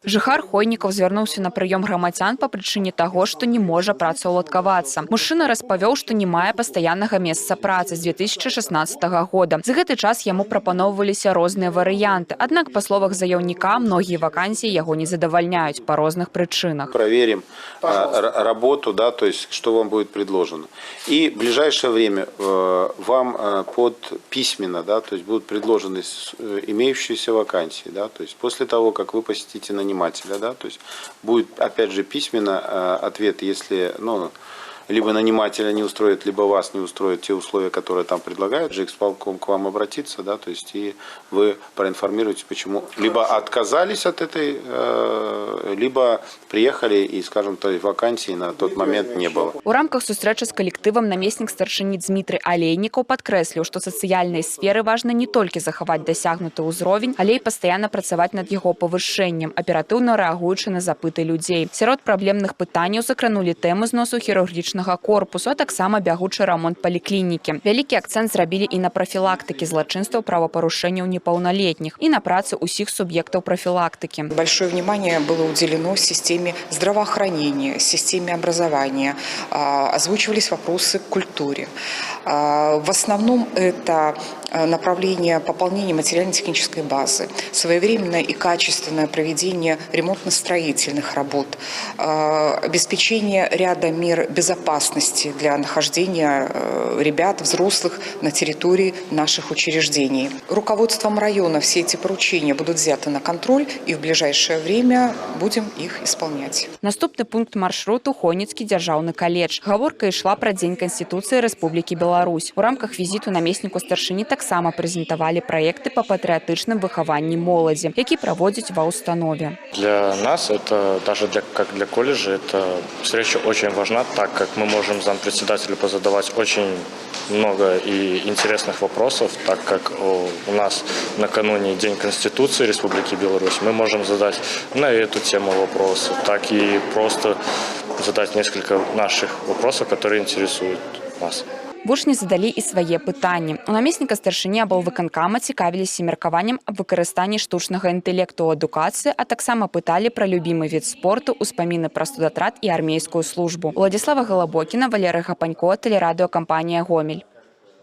Жыхар Хойнікаў звярнуўся на прыём грамадзян па прычыне таго, што не можа працаўладкавацца. Мужчына распавёў, што не мае пастаяннага месца працы з 2016 года. За гэты час яму прапаноўваліся розныя варыянты. Аднак, па словах заяўніка, многія вакансіі яго не задавальняюць па розных прычынах. Проверим работу, да, то есть что вам будет предложено. И в ближайшее время вам письменно, да, то есть будут предложены имеющиеся вакансии, да, то есть после того, как вы посетите нанимателя, да, то есть будет опять же письменно ответ, если, либо нанимателя не устроит, либо вас не устроят те условия, которые там предлагают, же исполком к вам обратиться, да, то есть и вы проинформируете, почему либо отказались от этой, либо приехали и, скажем, той вакансии на тот момент не было. У рамках сустрэчы з калектывам намеснік старшыні Дмітрый Алейнікаў падкрэсліў, што сацыяльнай сферы важна не толькі захаваць дасягнуты ўзровень, але і пастаянна працаваць над яго павышэннем, аператыўна рэагуючы на запыты людзей. Сярод праблемных пытанняў закранулі тэму зносу хірургічнага корпусу, а таксама бягучы рамонт паліклінікі. Вялікі акцэнт зрабілі і на прафілактыкі злачынстваў правапарушэнняў непаўналетніх, і на працы ўсіх суб'ектаў прафілактыкі. Большое внимание было уделено системе здравоохранения, системе образования. Озвучивались вопросы к культуре. В основном это направление пополнения материально-технической базы, своевременное и качественное проведение ремонтно-строительных работ, обеспечение ряда мер безопасности для нахождения ребят, взрослых на территории наших учреждений. Руководством района все эти поручения будут взяты на контроль, и в ближайшее время будем их исполнять. Наступны пункт маршруту Хойніцкі дзяржаўны каледж. Гаворка ішла пра Дзень Канституцыі Рэспублікі Беларусь. У рамках візіту намесніку старшыні таксама прэзентавалі праекты па патрыятычным выхаванні моладзі, які праводзяць ва ўстанове. Для нас, это даже как для колледжа, эта встреча очень важна, так как мы можем зампредседателю позадавать очень много и интересных вопросов, так как у нас накануне День Конституции Республики Беларусь, мы можем задать на эту тему вопросы, так и просто задать несколько наших вопросов, которые интересуют нас. Вучні задалі і свае пытанні. У намесніка старшыні аблвыканкама цікавіліся меркаваннем аб выкарыстанні штучнага інтэлекту ў адукацыі, а таксама пыталі пра любімы від спорту, успаміны пра студатрат і армейскую службу. Уладзіслава Галабокіна, Валерый Гапанько, тэлерадыёкампанія «Гомель».